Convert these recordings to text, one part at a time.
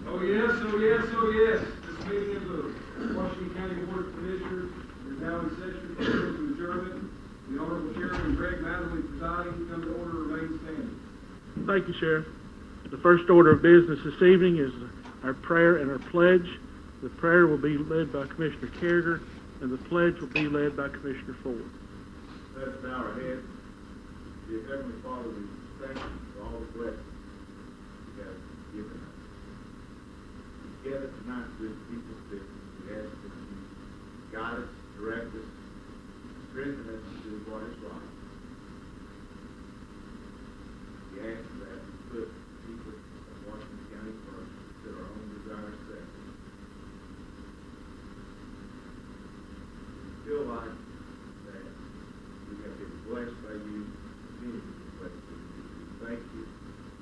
Oh yes, oh yes, oh yes. This meeting of the Washington County Board of Commissioners is now in session for the adjournment. The Honorable Chairman Greg Matherly presiding. Come to order, remain standing. Thank you, Sheriff. The first order of business this evening is our prayer and our pledge. The prayer will be led by Commissioner Carriger, and the pledge will be led by Commissioner Ford. Let us bow our heads. Dear Heavenly Father, we thank you for all the blessings you have given us. Together tonight with people's business, we ask that you guide us, direct us, strengthen us to do what is right. We ask that we put people of Washington County first, that our own desires second. We feel like that we have been blessed by you, many blessed by you. Thank you.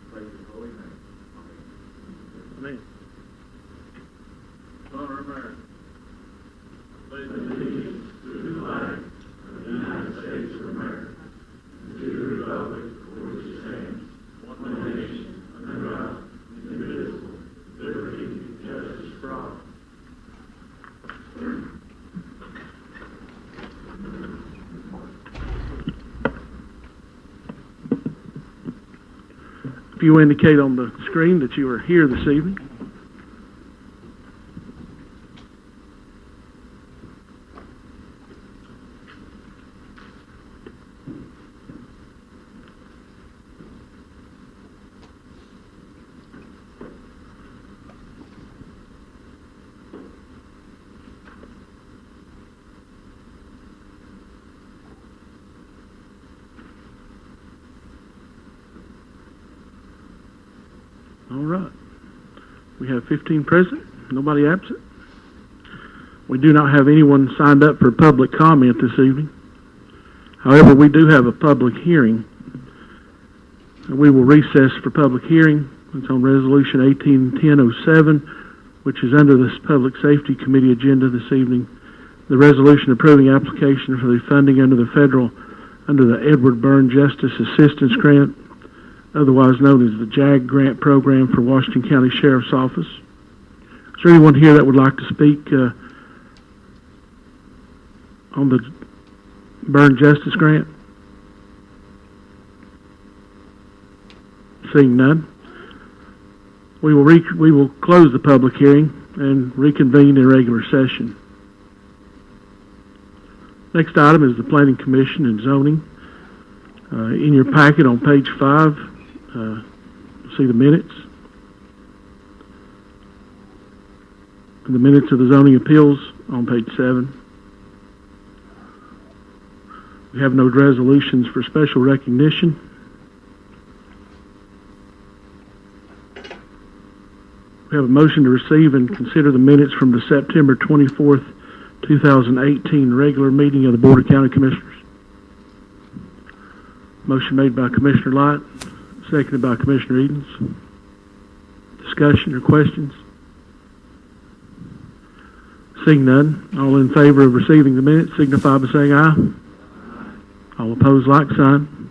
Praise your holy name. Amen. Amen. Honor America. Pledge allegiance to the flag of the United States of America, and to the republic for which it stands, one nation, under God, indivisible, with liberty and justice for all. If you indicate on the screen that you are here this evening. All right. We have 15 present, nobody absent. We do not have anyone signed up for public comment this evening. However, we do have a public hearing. We will recess for public hearing. It's on Resolution 18-1007, which is under this Public Safety Committee agenda this evening. The resolution approving application for the funding under the Edward Byrne Justice Assistance Grant, otherwise known as the JAG grant program for Washington County Sheriff's Office. Is there anyone here that would like to speak on the Byrne Justice Grant? Seeing none, we will close the public hearing and reconvene in regular session. Next item is the Planning Commission and Zoning. In your packet on page 5, see the minutes. The minutes of the zoning appeals on page 7. We have no resolutions for special recognition. We have a motion to receive and consider the minutes from the September 24th, 2018 regular meeting of the Board of County Commissioners. Motion made by Commissioner Light, seconded by Commissioner Edens. Discussion or questions? Seeing none, all in favor of receiving the minutes signify by saying aye. All opposed, like sign.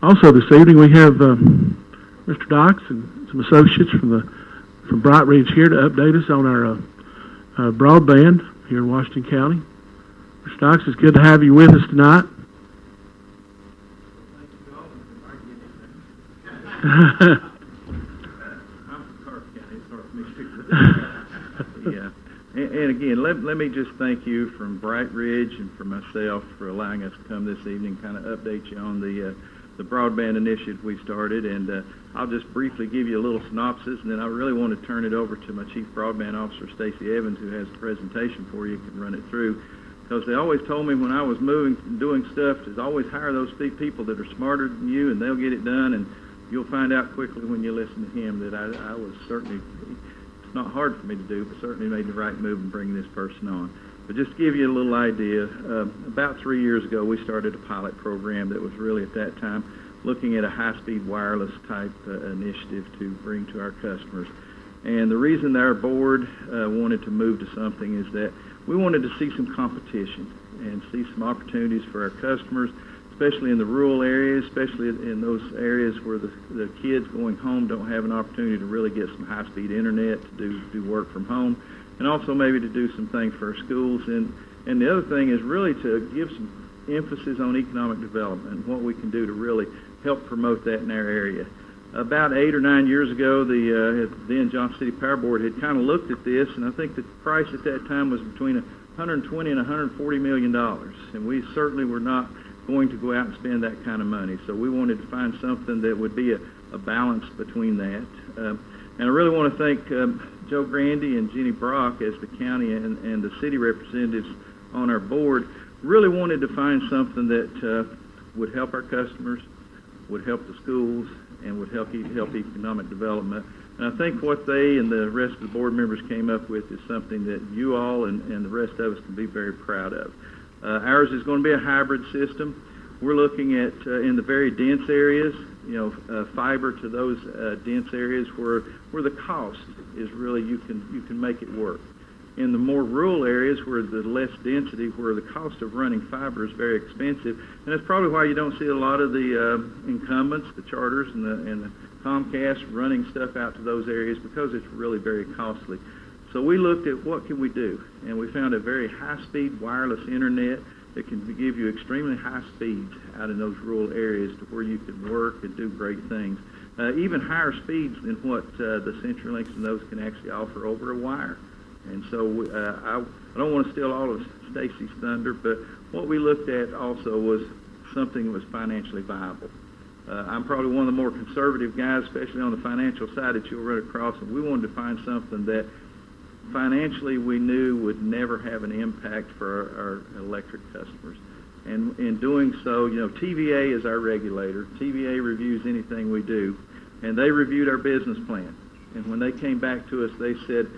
Also this evening we have Mr. Dykes and some associates from Bright Ridge here to update us on our broadband here in Washington County. Mr. Dykes, it's good to have you with us tonight. Yeah. And again, let me just thank you from Bright Ridge and for myself for allowing us to come this evening, kind of update you on the broadband initiative we started. And I'll just briefly give you a little synopsis, and then I really want to turn it over to my Chief Broadband Officer, Stacy Evans, who has a presentation for you, can run it through. Because they always told me when I was moving and doing stuff to always hire those people that are smarter than you, and they'll get it done. And you'll find out quickly when you listen to him that I was certainly, it's not hard for me to do, but certainly made the right move in bringing this person on. But just to give you a little idea, about 3 years ago we started a pilot program that was really at that time looking at a high-speed wireless type initiative to bring to our customers. And the reason that our board wanted to move to something is that we wanted to see some competition and see some opportunities for our customers, especially in the rural areas, especially in those areas where the kids going home don't have an opportunity to really get some high-speed internet to do work from home, and also maybe to do some things for our schools. And the other thing is really to give some emphasis on economic development and what we can do to really help promote that in our area. About 8 or 9 years ago, the then Johnson City Power Board had kind of looked at this, and I think the price at that time was between $120 and $140 million, and we certainly were not going to go out and spend that kind of money. So we wanted to find something that would be a balance between that. And I really want to thank Joe Grandy and Jenny Brock as the county and the city representatives on our board. Really wanted to find something that would help our customers, would help the schools, and would help economic development. And I think what they and the rest of the board members came up with is something that you all and the rest of us can be very proud of. Ours is going to be a hybrid system. We're looking at, in the very dense areas, fiber to those dense areas where the cost is really, you can make it work. In the more rural areas where the less density, where the cost of running fiber is very expensive, and that's probably why you don't see a lot of the incumbents, the Charters and the Comcast running stuff out to those areas, because it's really very costly. So we looked at what can we do, and we found a very high-speed wireless internet that can give you extremely high speeds out in those rural areas to where you can work and do great things. Even higher speeds than what the CenturyLinks and those can actually offer over a wire. And so I don't want to steal all of Stacy's thunder, but what we looked at also was something that was financially viable. I'm probably one of the more conservative guys, especially on the financial side, that you'll run across, and we wanted to find something that financially we knew would never have an impact for our electric customers. And in doing so, TVA is our regulator. TVA reviews anything we do, and they reviewed our business plan. And when they came back to us, they said,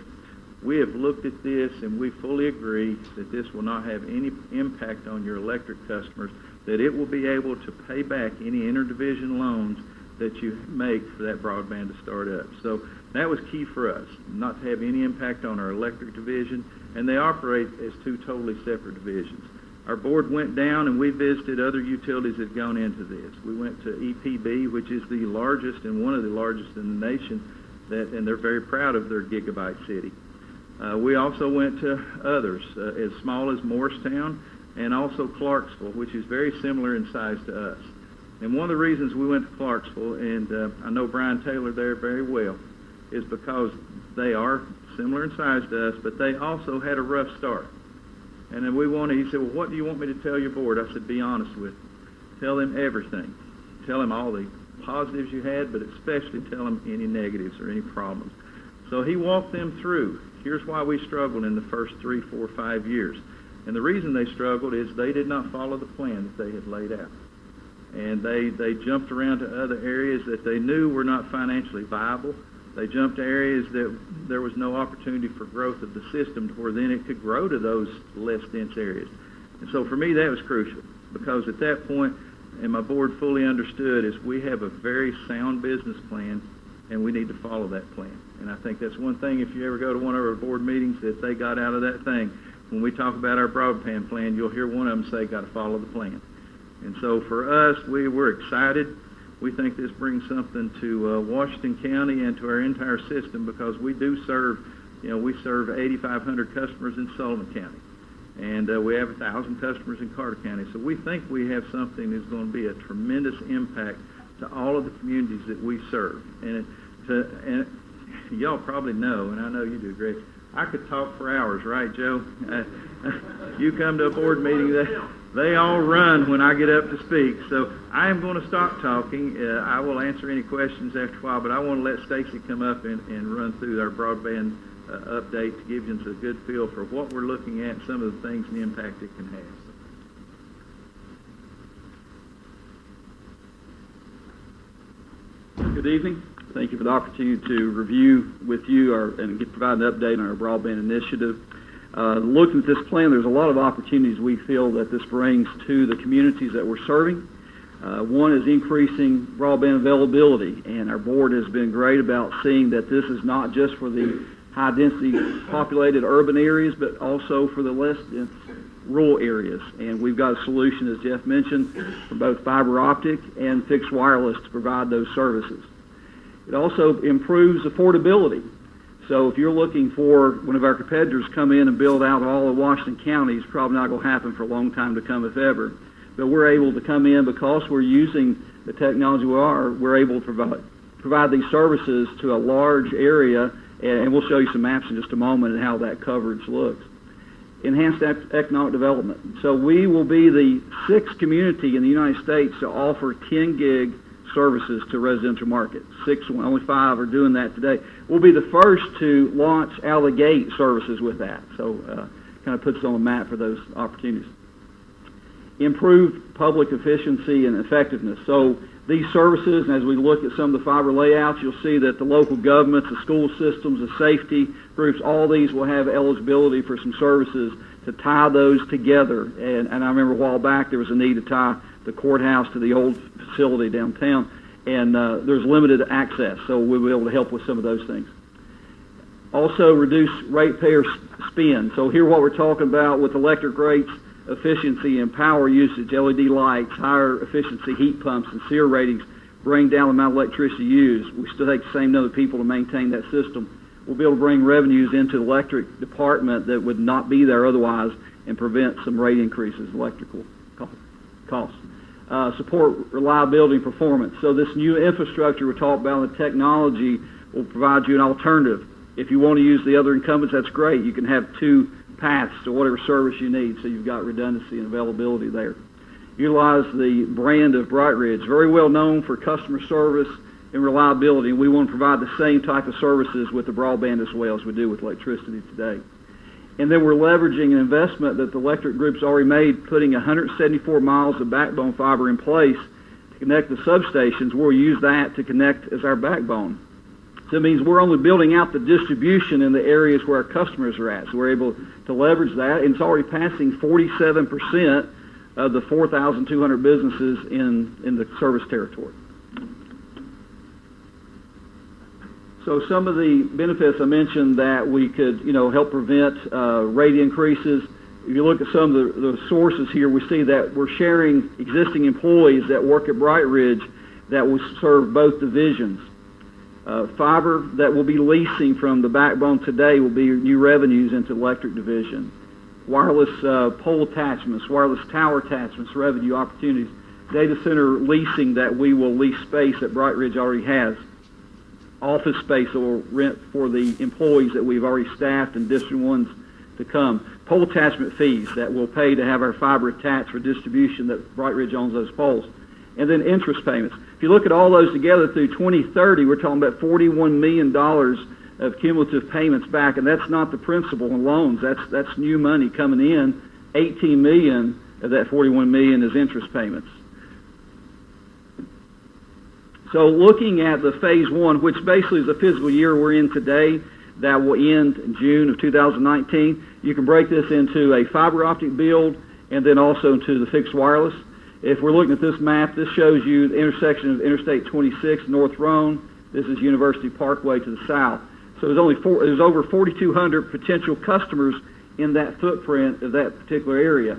we have looked at this and we fully agree that this will not have any impact on your electric customers, that it will be able to pay back any interdivision loans that you make for that broadband to start up. So that was key for us, not to have any impact on our electric division, and they operate as two totally separate divisions. Our board went down and we visited other utilities that had gone into this. We went to EPB, which is the largest and one of the largest in the nation, and they're very proud of their gigabyte city. We also went to others, as small as Morristown and also Clarksville, which is very similar in size to us. And one of the reasons we went to Clarksville, and I know Brian Taylor there very well, is because they are similar in size to us, but they also had a rough start. And then he said, well, what do you want me to tell your board? I said, be honest with them. Tell them everything. Tell them all the positives you had, but especially tell them any negatives or any problems. So he walked them through. Here's why we struggled in the first 3, 4, 5 years. And the reason they struggled is they did not follow the plan that they had laid out. And they jumped around to other areas that they knew were not financially viable. They jumped to areas that there was no opportunity for growth of the system to where then it could grow to those less dense areas. And so for me that was crucial, because at that point and my board fully understood, is we have a very sound business plan, and we need to follow that plan. And I think that's one thing, if you ever go to one of our board meetings, that they got out of that thing. When we talk about our broadband plan, you'll hear one of them say, got to follow the plan. And so for us, we're excited. We think this brings something to Washington County and to our entire system, because we do serve, we serve 8,500 customers in Sullivan County. And we have 1,000 customers in Carter County. So we think we have something that's going to be a tremendous impact to all of the communities that we serve. And y'all probably know, and I know you do, Greg, I could talk for hours, right, Joe? You come to a board meeting, they all run when I get up to speak. So I am going to stop talking. I will answer any questions after a while, but I want to let Stacy come up and run through our broadband update to give you a good feel for what we're looking at, some of the things and the impact it can have. Good evening. Thank you for the opportunity to review with you and provide an update on our broadband initiative. Looking at this plan, there's a lot of opportunities we feel that this brings to the communities that we're serving. One is increasing broadband availability, and our board has been great about seeing that this is not just for the high-density populated urban areas, but also for the less dense rural areas. And we've got a solution, as Jeff mentioned, for both fiber optic and fixed wireless to provide those services. It also improves affordability. So if you're looking for one of our competitors come in and build out all of Washington County, it's probably not going to happen for a long time to come, if ever. But we're able to come in because we're using the technology we're able to provide these services to a large area, and we'll show you some maps in just a moment and how that coverage looks. Enhanced economic development. So we will be the 6th community in the United States to offer 10 gig services to residential markets. 6, only 5 are doing that today. We'll be the first to launch out of the gate services with that. So kind of puts us on the map for those opportunities. Improved public efficiency and effectiveness. So these services, and as we look at some of the fiber layouts, you'll see that the local governments, the school systems, the safety groups, all these will have eligibility for some services to tie those together. And I remember a while back there was a need to tie the courthouse to the old facility downtown, and there's limited access, so we'll be able to help with some of those things. Also reduce ratepayer spend. So here what we're talking about with electric rates, efficiency and power usage, LED lights, higher efficiency heat pumps and SEER ratings bring down the amount of electricity used. We still take the same number of people to maintain that system. We'll be able to bring revenues into the electric department that would not be there otherwise and prevent some rate increases, electrical costs. Support reliability and performance. So this new infrastructure we're talking about, the technology, will provide you an alternative. If you want to use the other incumbents, that's great. You can have 2 paths to whatever service you need, so you've got redundancy and availability there. Utilize the brand of Bright Ridge, very well known for customer service and reliability, and we want to provide the same type of services with the broadband as well as we do with electricity today. And then we're leveraging an investment that the electric group's already made, putting 174 miles of backbone fiber in place to connect the substations. We'll use that to connect as our backbone. So it means we're only building out the distribution in the areas where our customers are at. So we're able to leverage that, and it's already passing 47% of the 4,200 businesses in the service territory. So some of the benefits I mentioned that we could, help prevent rate increases. If you look at some of the sources here, we see that we're sharing existing employees that work at Bright Ridge that will serve both divisions. Fiber that will be leasing from the backbone today will be new revenues into the electric division. Wireless pole attachments, wireless tower attachments, revenue opportunities. Data center leasing that we will lease space that Bright Ridge already has. Office space that will rent for the employees that we've already staffed and District 1's to come. Pole attachment fees that we'll pay to have our fiber attached for distribution that Bright Ridge owns those poles. And then interest payments. If you look at all those together through 2030, we're talking about $41 million of cumulative payments back, and that's not the principal and loans. That's new money coming in. $18 million of that $41 million is interest payments. So looking at the phase 1, which basically is the fiscal year we're in today, that will end in June of 2019, you can break this into a fiber optic build and then also into the fixed wireless. If we're looking at this map, this shows you the intersection of Interstate 26, North Rome. This is University Parkway to the south. So there's over 4,200 potential customers in that footprint of that particular area.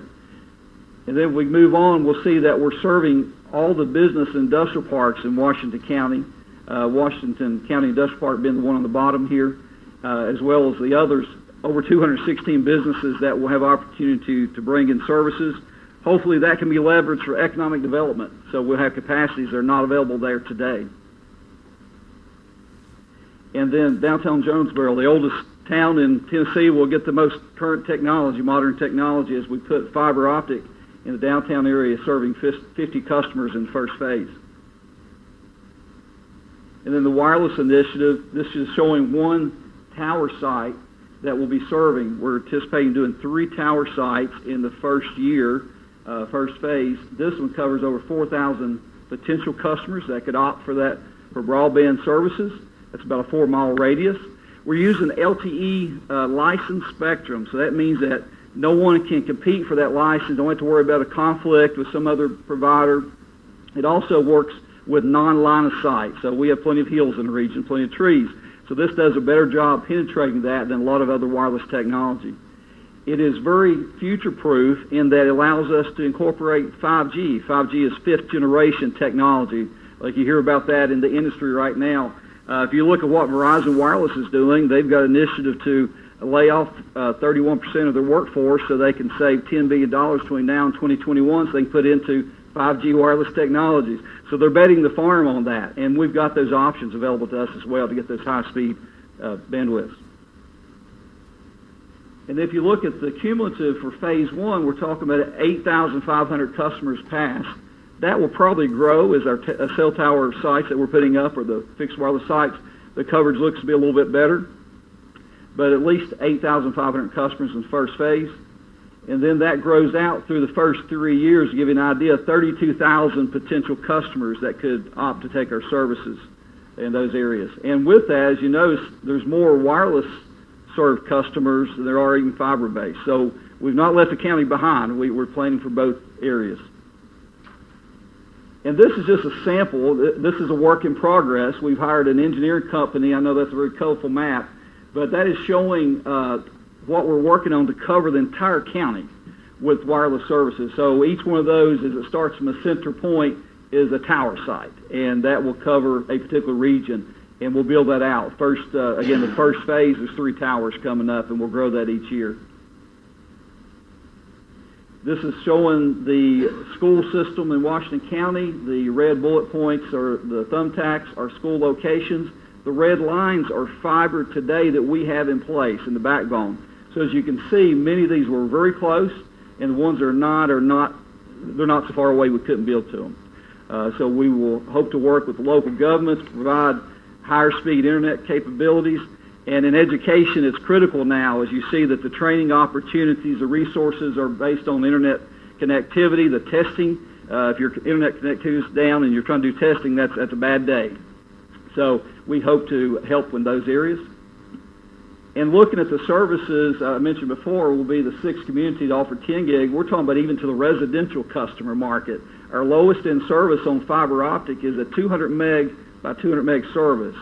And then if we move on, we'll see that we're serving all the business and industrial parks in Washington County. Washington County Industrial Park being the one on the bottom here, as well as the others, over 216 businesses that will have opportunity to bring in services. Hopefully that can be leveraged for economic development, so we'll have capacities that are not available there today. And then downtown Jonesboro, the oldest town in Tennessee, will get the most current technology, modern technology, as we put fiber optic in the downtown area, serving 50 customers in the first phase. And then the wireless initiative, this is showing one tower site that we'll be serving. We're anticipating doing 3 tower sites in the first year, first phase. This one covers over 4,000 potential customers that could opt for that for broadband services. That's about a 4-mile radius. We're using LTE licensed spectrum, so that means that no one can compete for that license. Don't have to worry about a conflict with some other provider. It also works with non-line of sight, so we have plenty of hills in the region, plenty of trees. So this does a better job penetrating that than a lot of other wireless technology. It is very future-proof in that it allows us to incorporate 5G. 5G is 5th generation technology. Like you hear about that in the industry right now. If you look at what Verizon Wireless is doing, they've got an initiative to lay off 31% of their workforce so they can save $10 billion between now and 2021 so they can put into 5G wireless technologies. So they're betting the farm on that, and we've got those options available to us as well to get those high-speed bandwidths. And if you look at the cumulative for Phase 1, we're talking about 8,500 customers passed. That will probably grow as our cell tower sites that we're putting up, or the fixed wireless sites, the coverage looks to be a little bit better. But at least 8,500 customers in the first phase. And then that grows out through the first 3 years to give you an idea, 32,000 potential customers that could opt to take our services in those areas. And with that, as you notice, there's more wireless served customers than there are even fiber-based. So we've not left the county behind. We're planning for both areas. And this is just a sample. This is a work in progress. We've hired an engineering company. I know that's a very colorful map, but that is showing what we're working on to cover the entire county with wireless services. So each one of those, as it starts from a center point, is a tower site, and that will cover a particular region, and we'll build that out. First, again, the first phase, there's 3 towers coming up, and we'll grow that each year. This is showing the school system in Washington County. The red bullet points are the thumbtacks, are school locations. The red lines are fiber today that we have in place in the backbone. So as you can see, many of these were very close, and the ones that are not, they're not so far away we couldn't build to them. So we will hope to work with the local governments to provide higher speed internet capabilities. And in education, it's critical now, as you see that the training opportunities, the resources are based on internet connectivity, the testing. If your internet connectivity is down and you're trying to do testing, that's a bad day. So we hope to help in those areas. And looking at the services I mentioned before, will be the 6th community to offer 10 gig. We're talking about even to the residential customer market. Our lowest in service on fiber optic is a 200 meg by 200 meg service.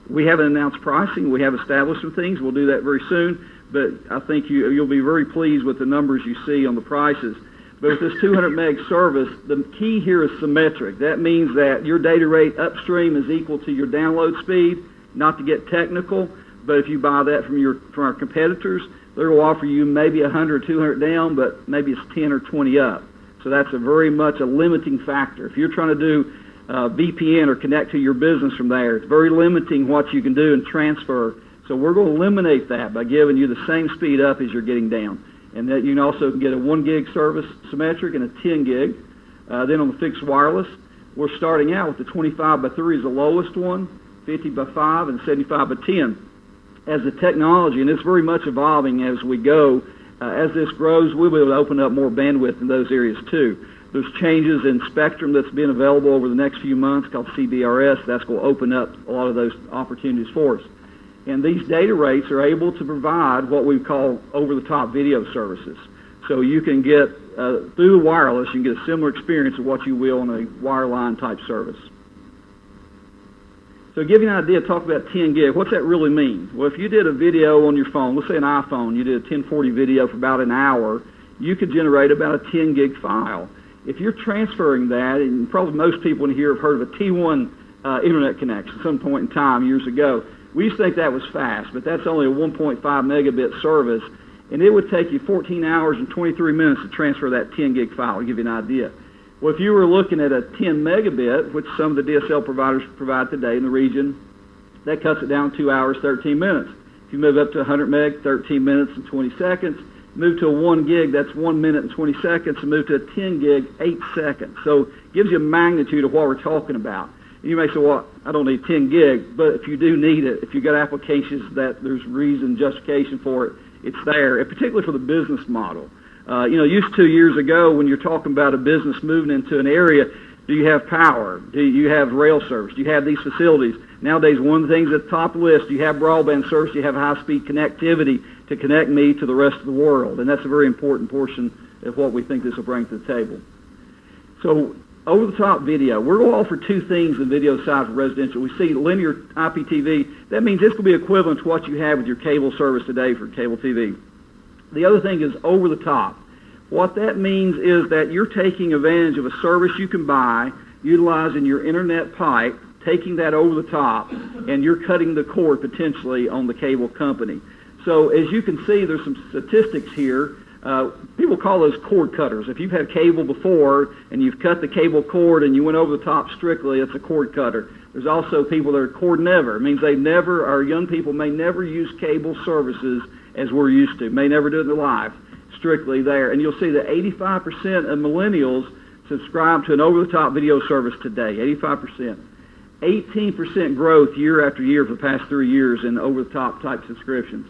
We haven't announced pricing. We have established some things. We'll do that very soon. But I think you'll be very pleased with the numbers you see on the prices. But with this 200 meg service, the key here is symmetric. That means that your data rate upstream is equal to your download speed. Not to get technical, but if you buy that from our competitors, they will offer you maybe 100 or 200 down, but maybe it's 10 or 20 up. So that's very much a limiting factor. If you're trying to do VPN or connect to your business from there, it's very limiting what you can do and transfer. So we're going to eliminate that by giving you the same speed up as you're getting down. And that you can also get a 1 gig service symmetric and a 10 gig. Then on the fixed wireless, we're starting out with the 25 by 3 is the lowest one, 50 by 5, and 75 by 10. As the technology, and it's very much evolving as we go, as this grows, we'll be able to open up more bandwidth in those areas too. There's changes in spectrum that's been available over the next few months called CBRS. That's going to open up a lot of those opportunities for us. And these data rates are able to provide what we call over-the-top video services. So you can get, through the wireless, you can get a similar experience of what you will on a wireline type service. So to give you an idea, talk about 10 gig. What's that really mean? Well, if you did a video on your phone, let's say an iPhone, you did a 1040 video for about an hour, you could generate about a 10 gig file. If you're transferring that, and probably most people in here have heard of a T1 internet connection at some point in time years ago. We used to think that was fast, but that's only a 1.5 megabit service, and it would take you 14 hours and 23 minutes to transfer that 10 gig file, to give you an idea. Well, if you were looking at a 10 megabit, which some of the DSL providers provide today in the region, that cuts it down 2 hours, 13 minutes. If you move up to 100 meg, 13 minutes and 20 seconds. Move to a 1 gig, that's 1 minute and 20 seconds. And move to a 10 gig, 8 seconds. So it gives you a magnitude of what we're talking about. And you may say, well, I don't need 10 gig, but if you do need it, if you've got applications that there's reason, justification for it, it's there, and particularly for the business model. Used 2 years ago, when you're talking about a business moving into an area, do you have power? Do you have rail service? Do you have these facilities? Nowadays, one of the things at the top of the list, do you have broadband service? Do you have high-speed connectivity to connect me to the rest of the world? And that's a very important portion of what we think this will bring to the table. So, over-the-top video. We're going to offer two things in video side for residential. We see linear IPTV. That means this will be equivalent to what you have with your cable service today for cable TV. The other thing is over-the-top. What that means is that you're taking advantage of a service you can buy, utilizing your internet pipe, taking that over the top, and you're cutting the cord potentially on the cable company. So as you can see, there's some statistics here. People call those cord cutters. If you've had cable before and you've cut the cable cord and you went over the top strictly, it's a cord cutter. There's also people that are cord never. It means our young people may never use cable services as we're used to, may never do it in their life, strictly there. And you'll see that 85% of millennials subscribe to an over-the-top video service today, 85%. 18% growth year after year for the past 3 years in over-the-top type subscriptions.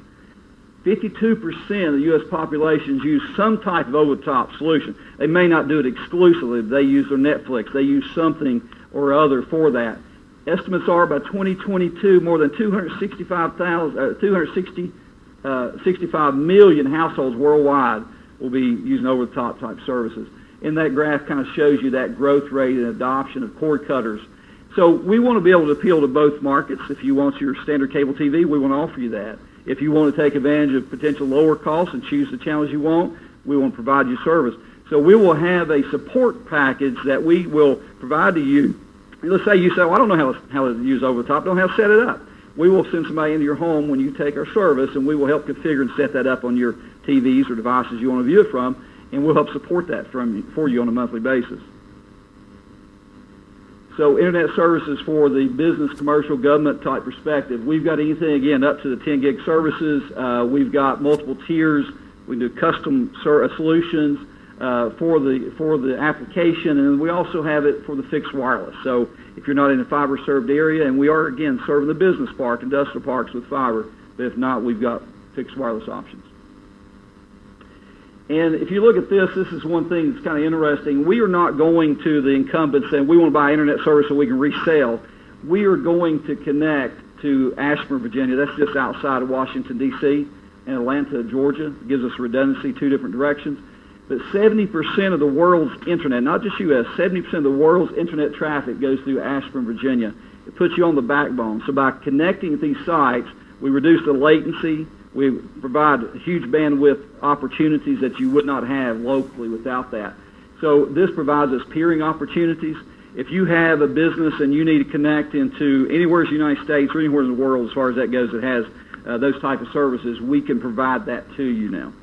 52% of the U.S. population use some type of over-the-top solution. They may not do it exclusively, but they use their Netflix. They use something or other for that. Estimates are by 2022, more than 265 million households worldwide will be using over-the-top type services. And that graph kind of shows you that growth rate and adoption of cord cutters. So we want to be able to appeal to both markets. If you want your standard cable TV, we want to offer you that. If you want to take advantage of potential lower costs and choose the channels you want, we want to provide you service. So we will have a support package that we will provide to you. Let's say you say, well, I don't know how to use over-the-top, don't know how to set it up. We will send somebody into your home when you take our service, and we will help configure and set that up on your TVs or devices you want to view it from, and we'll help support that for you on a monthly basis. So internet services for the business, commercial, government type perspective. We've got anything, again, up to the 10 gig services. We've got multiple tiers. We do custom solutions for the application, and we also have it for the fixed wireless. So if you're not in a fiber-served area, and we are, again, serving the business park, industrial parks with fiber, but if not, we've got fixed wireless options. And if you look at this is one thing that's kind of interesting. We are not going to the incumbents saying we want to buy internet service so we can resell. We are going to connect to Ashburn, Virginia. That's just outside of Washington, D.C., and Atlanta, Georgia. It gives us redundancy, two different directions. But 70% of the world's internet, not just U.S., 70% of the world's internet traffic goes through Ashburn, Virginia. It puts you on the backbone. So by connecting with these sites, we reduce the latency. We provide huge bandwidth opportunities that you would not have locally without that. So this provides us peering opportunities. If you have a business and you need to connect into anywhere in the United States or anywhere in the world as far as that goes that has those type of services, we can provide that to you now.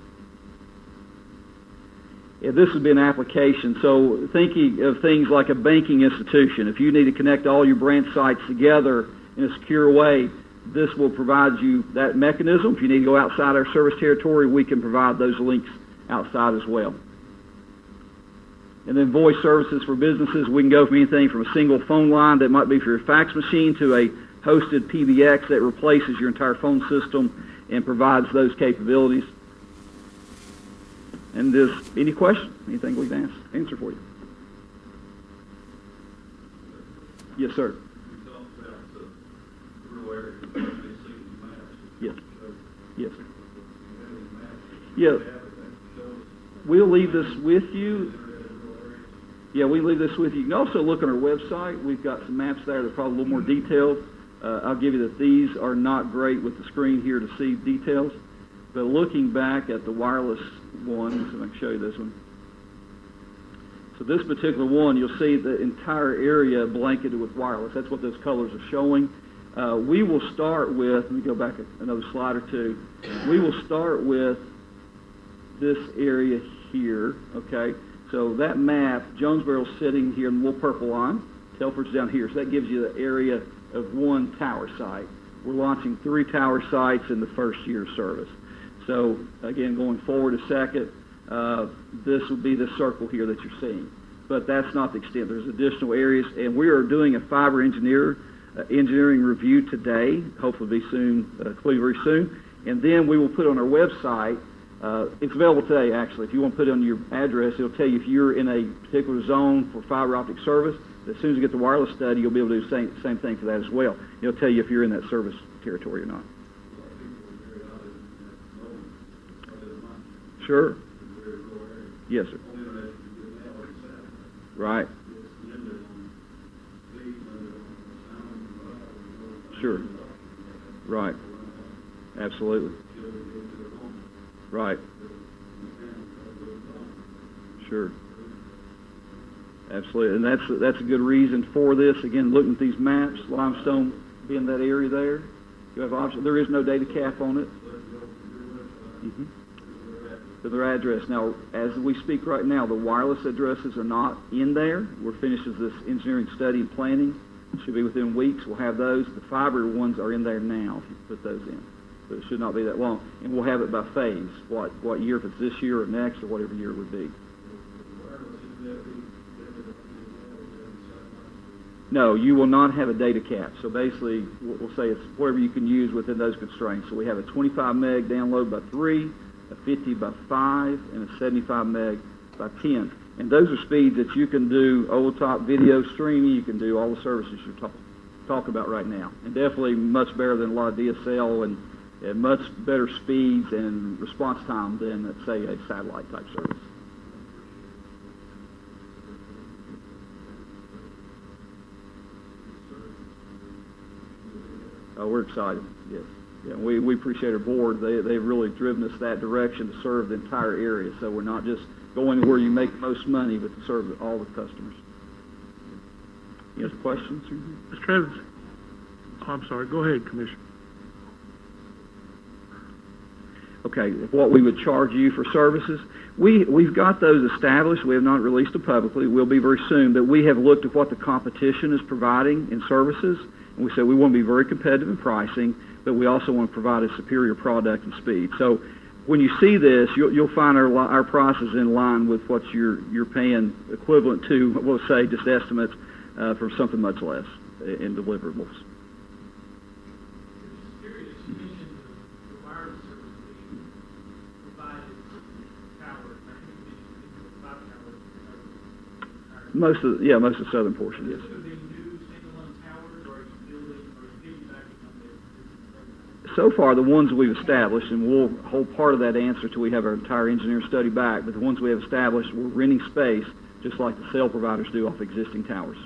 Yeah, this would be an application. So thinking of things like a banking institution, if you need to connect all your branch sites together in a secure way, this will provide you that mechanism. If you need to go outside our service territory, we can provide those links outside as well. And then voice services for businesses, we can go from anything from a single phone line that might be for your fax machine to a hosted PBX that replaces your entire phone system and provides those capabilities. And any questions? Anything we can answer for you? Yes, sir. Yes. Yes. Yeah. we'll leave this with you. Yeah, we leave this with you. You can also look on our website. We've got some maps there that are probably a little more detailed. I'll give you that these are not great with the screen here to see details. But looking back at the wireless ones, and I can show you this one. So this particular one, you'll see the entire area blanketed with wireless. That's what those colors are showing. We will start with, let me go back another slide or two. We will start with this area here, okay? So that map, Jonesboro's sitting here in the little purple line. Telford's down here. So that gives you the area of one tower site. We're launching 3 tower sites in the first year of service. So again, going forward a second, this would be the circle here that you're seeing. But that's not the extent. There's additional areas, and we are doing a fiber engineering review today, hopefully be soon, completed very soon. And then we will put on our website, it's available today actually. If you want to put it on your address, it'll tell you if you're in a particular zone for fiber optic service. As soon as you get the wireless study, you'll be able to do the same thing for that as well. It'll tell you if you're in that service territory or not. Sure. Yes, sir. Right. Sure. Right. Absolutely. Right. Sure. Absolutely. And that's a good reason for this. Again, looking at these maps, Limestone being that area there, you have options. There is no data cap on it. Mm-hmm. For their address. Now, as we speak right now, the wireless addresses are not in there. We're finished with this engineering study and planning. Should be within weeks. We'll have those. The fiber ones are in there now, if you put those in. So it should not be that long. And we'll have it by phase. What year, if it's this year or next, or whatever year it would be. No, you will not have a data cap. So basically, we'll say it's whatever you can use within those constraints. So we have a 25 meg download by 3, a 50 by 5, and a 75 meg by 10. And those are speeds that you can do over-the-top video streaming. You can do all the services you're talking about right now. And definitely much better than a lot of DSL and much better speeds and response time than, let's say, a satellite type service. We're excited, yes. Yeah, we appreciate our board. They've really driven us that direction to serve the entire area. So we're not just going where you make the most money, but to serve all the customers. Any other questions? Mr. Evans? Oh, I'm sorry. Go ahead, Commissioner. Okay, what we would charge you for services. We've got those established. We have not released them publicly. We'll be very soon. But we have looked at what the competition is providing in services. And we said we want to be very competitive in pricing, but we also want to provide a superior product and speed. So when you see this, you'll find our prices in line with what you're paying equivalent to, we'll say, just estimates for something much less in deliverables. Most of the southern portion, yes. So far, the ones we've established, and we'll hold part of that answer till we have our entire engineering study back, but the ones we have established, we're renting space just like the cell providers do off existing towers.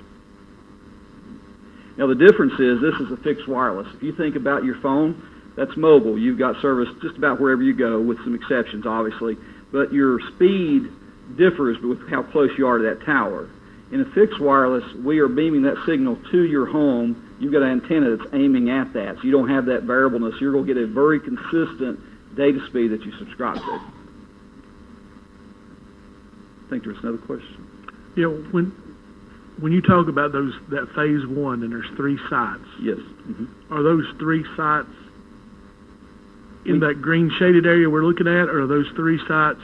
Now, the difference is this is a fixed wireless. If you think about your phone, that's mobile. You've got service just about wherever you go, with some exceptions, obviously, but your speed differs with how close you are to that tower. In a fixed wireless, we are beaming that signal to your home. You've got an antenna that's aiming at that, so you don't have that variableness. You're going to get a very consistent data speed that you subscribe to. I think there was another question. Yeah, when you talk about that phase 1 and there's 3 sites. Yes. Mm-hmm. Are those 3 sites in that green shaded area we're looking at, or are those 3 sites?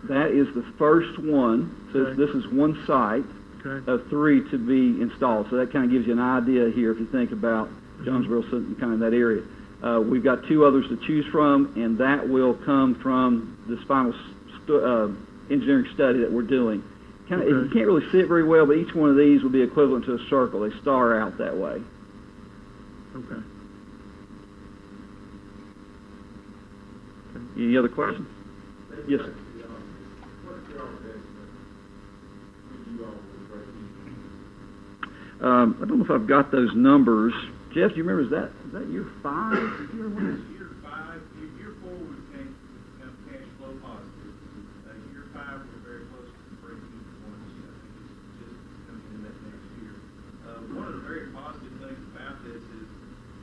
That is the first one. So okay. This is one site. Okay. Of 3 to be installed. So that kind of gives you an idea here if you think about Jonesboro, kind of that area. We've got 2 others to choose from, and that will come from this final engineering study that we're doing. Okay. You can't really see it very well, but each one of these will be equivalent to a circle. They star out that way. Okay. Any other questions? Yes, sir. I don't know if I've got those numbers. Jeff, do you remember, is that year 5? Do you remember when Year 5, year 4 we became cash flow positive. Year 5 we're very close to the break-even point. I think it's just coming in that next year. One of the very positive things about this is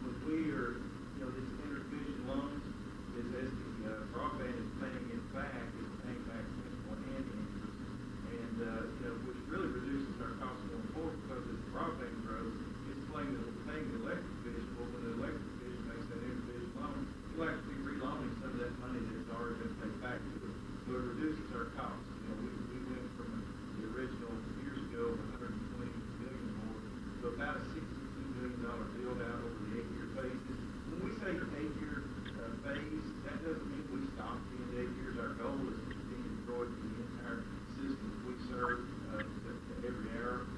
when we are, these interdivision loans, is as the broadband is paying it back, it's paying back principal and interest, and which really reduces our costs going forward because as the broadband grows, it's paying the electric division. Well, when the electric division makes that interdivision loan, you'll actually be reloaning some of that money that's already been paid back to it. So it reduces our costs. We went from the original years ago, 120 million more, to about a $62 million build out over the 8-year phases. When we say 8-year phase, that doesn't mean we stop being 8 years. Our goal is to continue to grow it to the entire system that we serve, to every hour,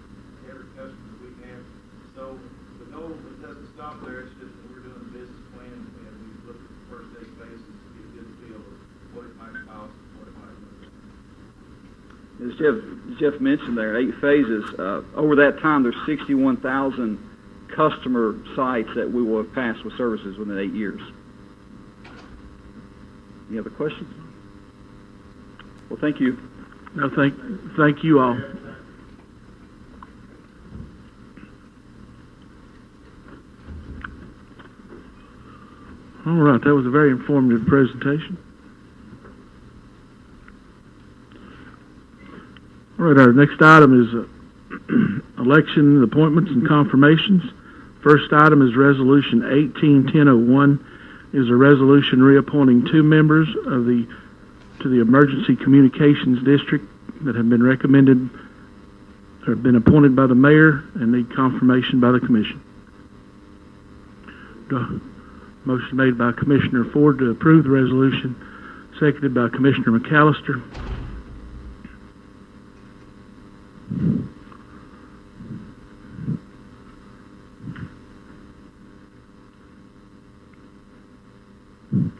every customer that we have. So the goal, it doesn't stop there. It's just that we're doing a business plan and we look at the first 8 phases to get a good feel of what it might cost and what it might look like. As Jeff mentioned there, 8 phases. Over that time, there's 61,000 customer sites that we will have passed with services within 8 years. Any other questions? Well, thank you. No, thank you all. All right, that was a very informative presentation. All right, our next item is election, appointments, and confirmations. First item is Resolution 18-1001, is a resolution reappointing 2 members to the Emergency Communications District that have been recommended or have been appointed by the mayor and need confirmation by the commission. Motion made by Commissioner Ford to approve the resolution, seconded by Commissioner McAllister.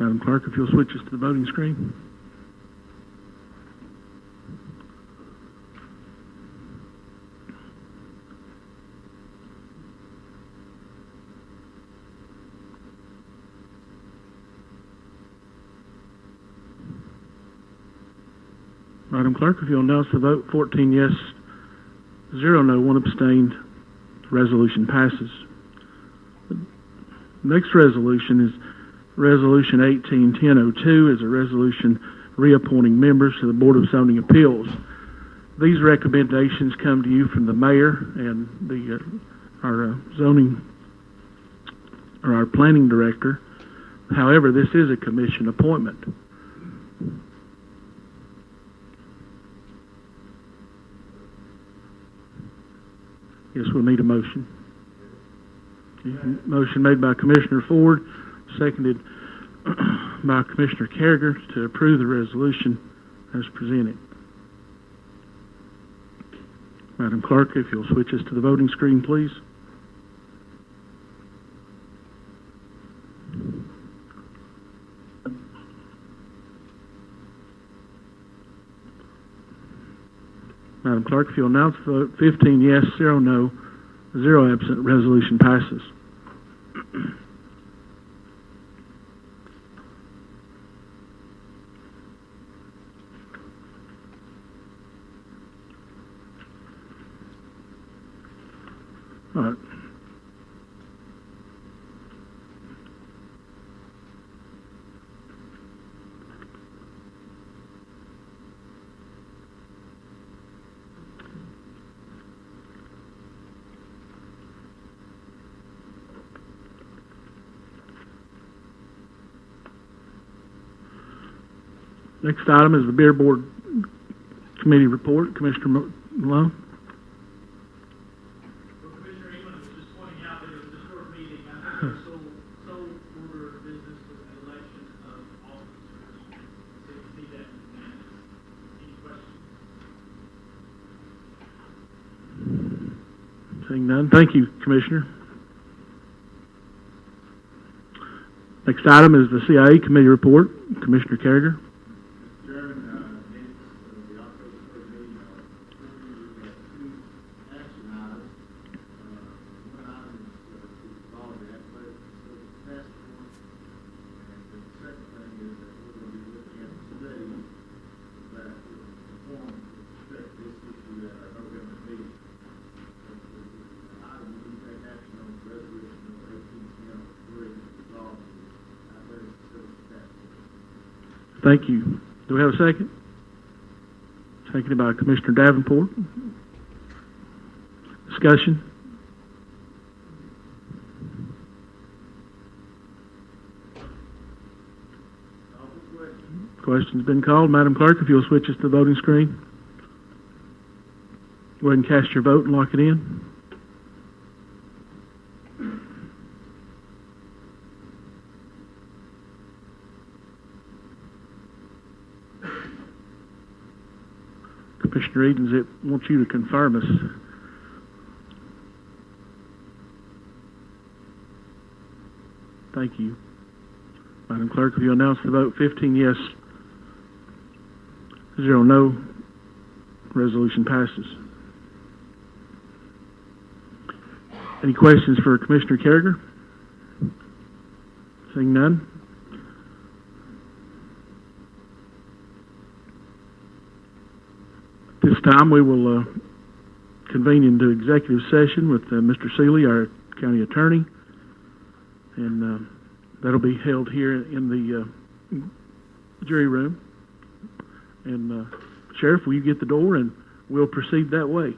Madam Clerk, if you'll switch us to the voting screen. Madam Clerk, if you'll announce the vote, 14 yes, 0 no, 1 abstained. The resolution passes. The next resolution is Resolution 18-1002, is a resolution reappointing members to the Board of Zoning Appeals. These recommendations come to you from the mayor and our planning director. However, this is a commission appointment. Yes, we'll need a motion. Okay. Motion made by Commissioner Ford, seconded by Commissioner Carriger to approve the resolution as presented. Madam Clerk, if you'll switch us to the voting screen, please. Madam Clerk, if you'll announce the vote, 15 yes, 0 no, 0 absent, resolution passes. All right. Next item is the Beer Board Committee report. Commissioner Malone. Well, Commissioner England was just pointing out that it was a short meeting. I think the sole order of business was the election of officers. So you see that in the minutes. Any questions? Seeing none. Thank you, Commissioner. Next item is the CIA Committee report. Commissioner Carriger. Thank you. Do we have a second? Seconded by Commissioner Davenport. Discussion? Question's been called. Madam Clerk, if you'll switch us to the voting screen. Go ahead and cast your vote and lock it in. Commissioner Edens, it wants you to confirm us. Thank you. Madam Clerk, if you announce the vote, 15 yes, 0 no, resolution passes. Any questions for Commissioner Carragher? Seeing none. At this time, we will convene into executive session with Mr. Seeley, our county attorney, and that'll be held here in the jury room. And Sheriff, will you get the door, and we'll proceed that way.